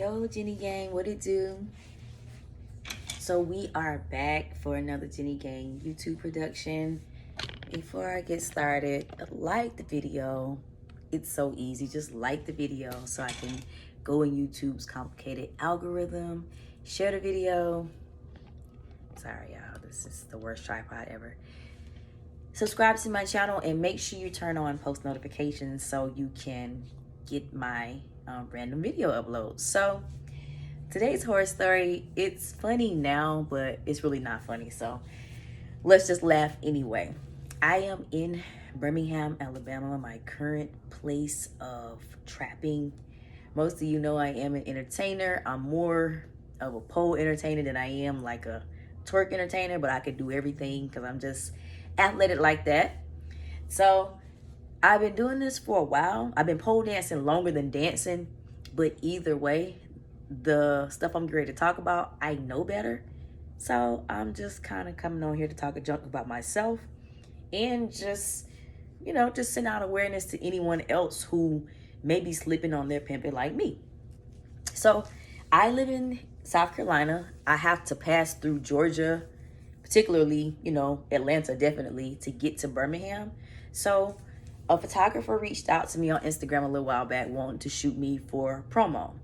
Yo, Jenny Gang, what it do? So we are back for another Jenny Gang YouTube production. Before I get started, like the video. It's so easy. Just like the video so I can go in YouTube's complicated algorithm. Share the video. Sorry, y'all. This is the worst tripod ever. Subscribe to my channel and make sure you turn on post notifications so you can get my random video uploads. So today's horror story, it's funny now, but it's really not funny. So let's just laugh anyway. I am in Birmingham, Alabama, my current place of trapping. Most of you know I am an entertainer. I'm more of a pole entertainer than I am like a twerk entertainer, but I could do everything because I'm just athletic like that. So I've been doing this for a while. I've been pole dancing longer than dancing, but either way, the stuff I'm ready to talk about, I know better. So I'm just kind of coming on here to talk a junk about myself and just, just send out awareness to anyone else who may be slipping on their pimping like me. So I live in South Carolina. I have to pass through Georgia, particularly, Atlanta definitely, to get to Birmingham. So a photographer reached out to me on Instagram a little while back wanting to shoot me for promo.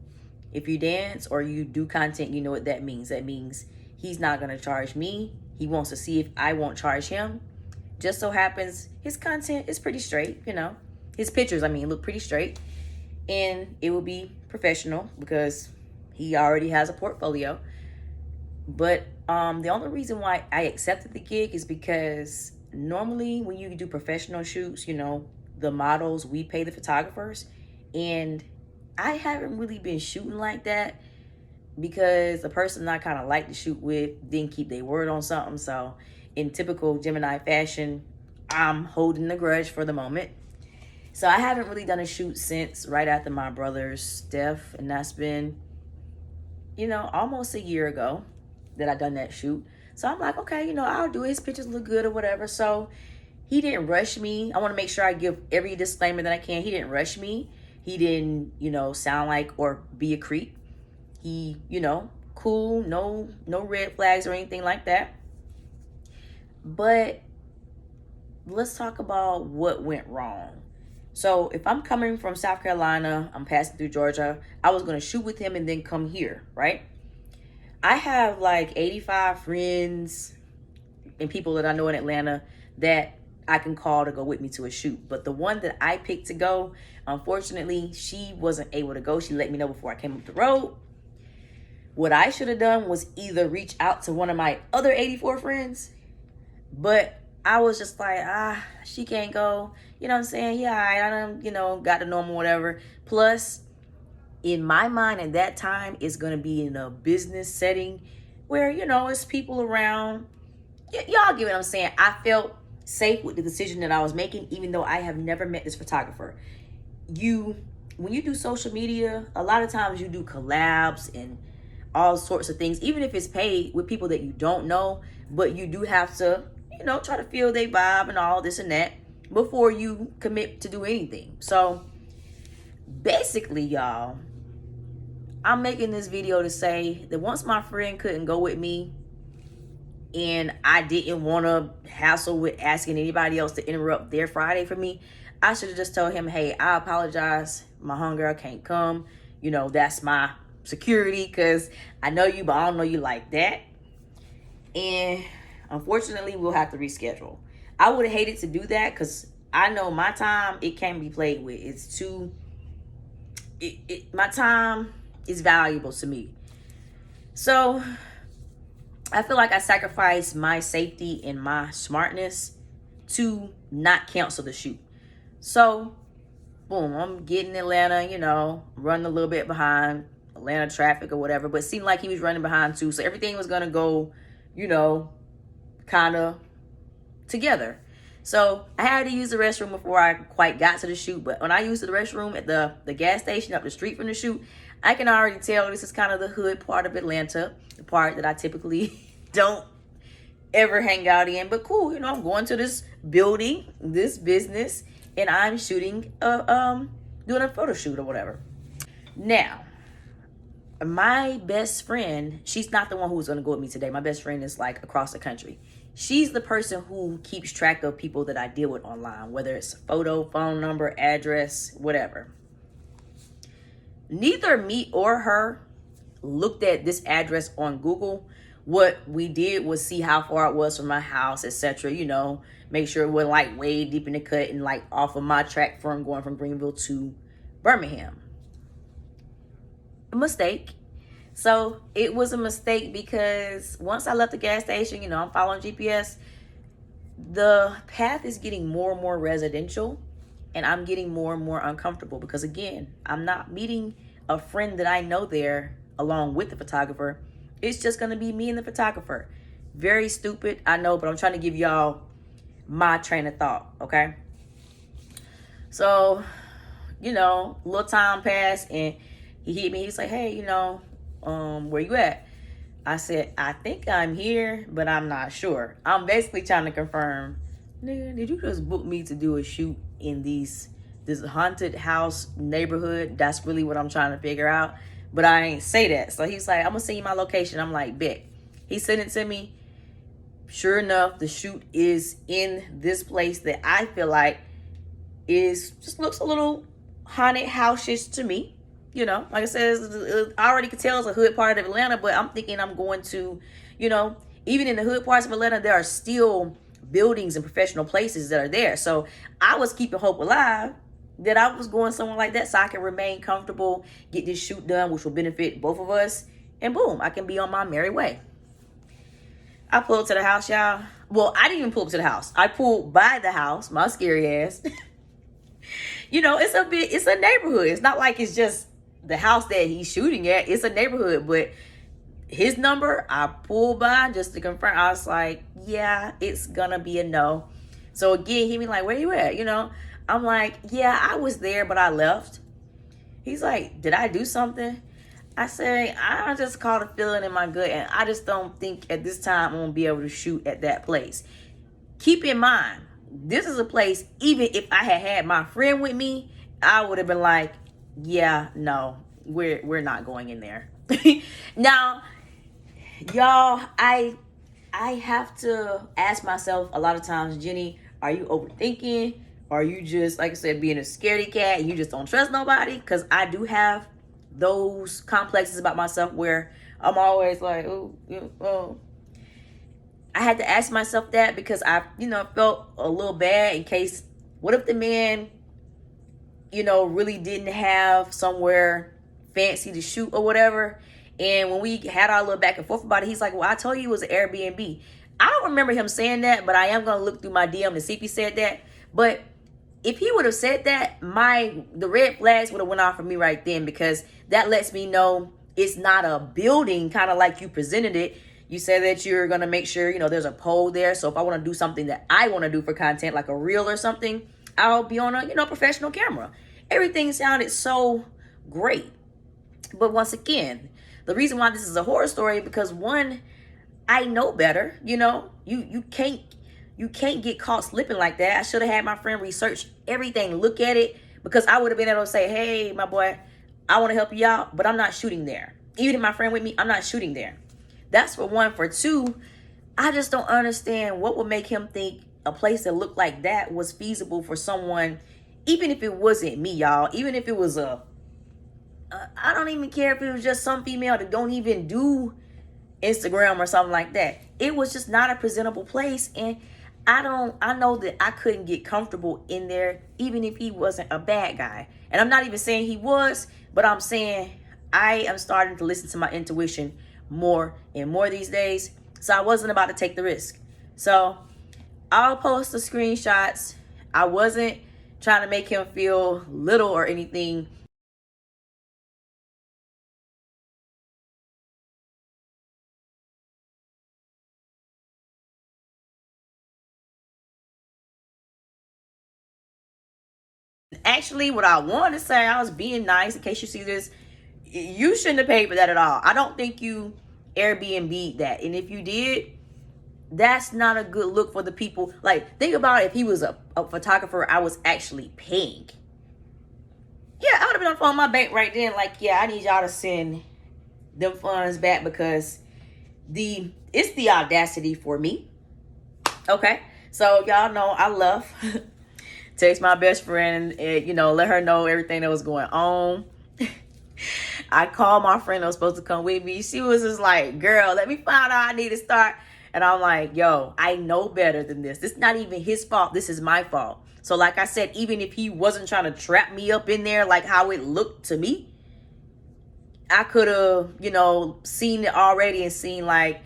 If you dance or you do content, you know what that means. That means he's not going to charge me. He wants to see if I won't charge him. Just so happens his content is pretty straight, His pictures, look pretty straight. And it will be professional because he already has a portfolio. But the only reason why I accepted the gig is because normally when you do professional shoots, the models, we pay the photographers. And I haven't really been shooting like that because the person I kind of like to shoot with didn't keep their word on something. So in typical Gemini fashion, I'm holding the grudge for the moment. So I haven't really done a shoot since right after my brother's death. And that's been, almost a year ago that I done that shoot. So I'm like, okay, I'll do it. His pictures look good or whatever. So he didn't rush me. I want to make sure I give every disclaimer that I can. He didn't rush me. He didn't, sound like or be a creep. He, cool, no red flags or anything like that. But let's talk about what went wrong. So if I'm coming from South Carolina, I'm passing through Georgia, I was going to shoot with him and then come here, right? I have like 85 friends and people that I know in Atlanta that I can call to go with me to a shoot. But the one that I picked to go, unfortunately, she wasn't able to go. She let me know before I came up the road. What I should have done was either reach out to one of my other 84 friends, but I was just like, she can't go. You know what I'm saying? Yeah, I done, got the normal whatever. Plus, in my mind at that time, it's going to be in a business setting where, it's people around. Y'all get what I'm saying? I felt safe with the decision that I was making, even though I have never met this photographer. When you do social media, a lot of times you do collabs and all sorts of things, even if it's paid with people that you don't know, but you do have to, try to feel their vibe and all this and that before you commit to do anything. So basically, y'all, I'm making this video to say that once my friend couldn't go with me and I didn't want to hassle with asking anybody else to interrupt their Friday for me, I should have just told him, hey, I apologize. My homegirl can't come. That's my security because I know you, but I don't know you like that. And unfortunately, we'll have to reschedule. I would have hated to do that because I know my time, it can't be played with. It's too, my time is valuable to me. So I feel like I sacrificed my safety and my smartness to not cancel the shoot. So, boom, I'm getting Atlanta, running a little bit behind Atlanta traffic or whatever, but it seemed like he was running behind too. So everything was going to go, kind of together. So I had to use the restroom before I quite got to the shoot. But when I used the restroom at the gas station up the street from the shoot, I can already tell this is kind of the hood part of Atlanta, the part that I typically don't ever hang out in. But cool, I'm going to this building, this business, and I'm shooting, doing a photo shoot or whatever. Now, my best friend, she's not the one who's going to go with me today. My best friend is like across the country. She's the person who keeps track of people that I deal with online, whether it's photo, phone number, address, whatever. Neither me or her looked at this address on Google. What we did was see how far it was from my house, etc. You know, make sure it wasn't like way deep in the cut and like off of my track from going from Greenville to Birmingham. A mistake. So it was a mistake because once I left the gas station, you know, I'm following GPS. The path is getting more and more residential, and I'm getting more and more uncomfortable because, again, I'm not meeting a friend that I know there along with the photographer. It's just going to be me and the photographer. Very stupid, I know, but I'm trying to give y'all my train of thought, okay? So, you know, a little time passed, and he hit me. He's like, hey, you know, where you at? I said, I think I'm here, but I'm not sure. I'm basically trying to confirm, nigga, did you just book me to do a shoot in this haunted house neighborhood? That's really what I'm trying to figure out. But I ain't say that. So he's like, I'm gonna send you my location. I'm like, bet. He sent it to me. Sure enough, the shoot is in this place that I feel like just looks a little haunted house-ish to me. You know, like I said, I already could tell it's a hood part of Atlanta, but I'm thinking I'm going to, you know, even in the hood parts of Atlanta, there are still buildings and professional places that are there. So I was keeping hope alive that I was going somewhere like that so I can remain comfortable, get this shoot done, which will benefit both of us. And boom, I can be on my merry way. I pulled up to the house, y'all. Well, I didn't even pull up to the house. I pulled by the house, my scary ass. You know, it's a neighborhood. It's not like it's just the house that he's shooting at. It's a neighborhood, but his number, I pulled by just to confirm. I was like, yeah, it's gonna be a no. So again, he be like, where you at? You know, I'm like, yeah, I was there, but I left. He's like, did I do something? I say, I just caught a feeling in my gut, and I just don't think at this time I'm gonna be able to shoot at that place. Keep in mind, this is a place, even if I had my friend with me, I would have been like, yeah, no, we're not going in there. Now, y'all, I have to ask myself a lot of times, Jenny, are you overthinking? Are you just, like I said, being a scaredy cat and you just don't trust nobody? Because I do have those complexes about myself where I'm always like, oh. I had to ask myself that because I, you know, felt a little bad in case, what if the man, you know, really didn't have somewhere fancy to shoot or whatever. And when we had our little back and forth about it, he's like, well, I told you it was an Airbnb. I don't remember him saying that, but I am going to look through my DM to see if he said that. But if he would have said that, the red flags would have went off for me right then, because that lets me know it's not a building kind of like you presented it. You said that you're going to make sure, you know, there's a pole there. So if I want to do something that I want to do for content, like a reel or something, I'll be on a, you know, professional camera. Everything sounded so great. But once again, the reason why this is a horror story, because one, I know better. You know, you can't get caught slipping like that. I should have had my friend research everything, look at it, because I would have been able to say, hey, my boy, I want to help you out, but I'm not shooting there. Even if my friend with me, I'm not shooting there. That's for one. For two, I just don't understand what would make him think a place that looked like that was feasible for someone, even if it wasn't me, y'all. Even if it was I don't even care if it was just some female that don't even do Instagram or something like that. It was just not a presentable place, and I know that I couldn't get comfortable in there even if he wasn't a bad guy. And I'm not even saying he was, but I'm saying I am starting to listen to my intuition more and more these days. So I wasn't about to take the risk. So I'll post the screenshots. I wasn't trying to make him feel little or anything. Actually, what I want to say, I was being nice. In case you see this, you shouldn't have paid for that at all. I don't think you Airbnb'd that. And if you did, that's not a good look for the people. Like, think about if he was a photographer I was actually paying. Yeah, I would have been on the phone with my bank right then. Like, yeah, I need y'all to send them funds back because it's the audacity for me. Okay, so y'all know I love text my best friend and, you know, let her know everything that was going on. I called my friend that was supposed to come with me. She was just like, girl, let me find out I need to start. And I'm like, yo, I know better than this. This is not even his fault. This is my fault. So like I said, even if he wasn't trying to trap me up in there like how it looked to me, I could have, you know, seen it already and seen like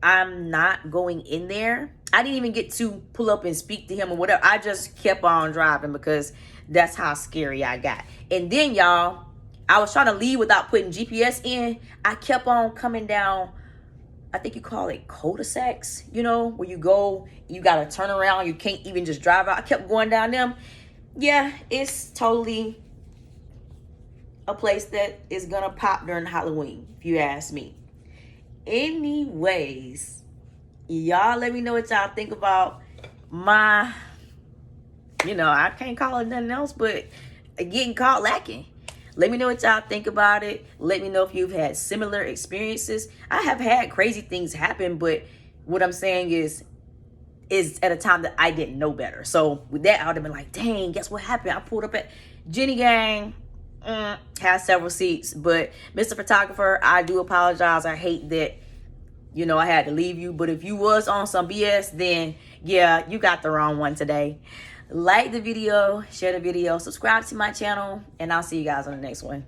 I'm not going in there. I didn't even get to pull up and speak to him or whatever. I just kept on driving because that's how scary I got. And then, y'all, I was trying to leave without putting GPS in. I kept on coming down, I think you call it cul-de-sacs, you know, where you go, you got to turn around. You can't even just drive out. I kept going down them. Yeah, it's totally a place that is going to pop during Halloween, if you ask me. Anyways, y'all let me know what y'all think about my, you know, I can't call it nothing else but getting caught lacking. Let me know what y'all think about it. Let me know if you've had similar experiences. I have had crazy things happen, but what I'm saying is at a time that I didn't know better. So with that, I would have been like, dang, guess what happened? I pulled up at JennyGang, has several seats. But Mr. Photographer, I do apologize. I hate that, you know, I had to leave you. But if you was on some BS, then yeah, you got the wrong one today. Like the video, share the video, subscribe to my channel, and I'll see you guys on the next one.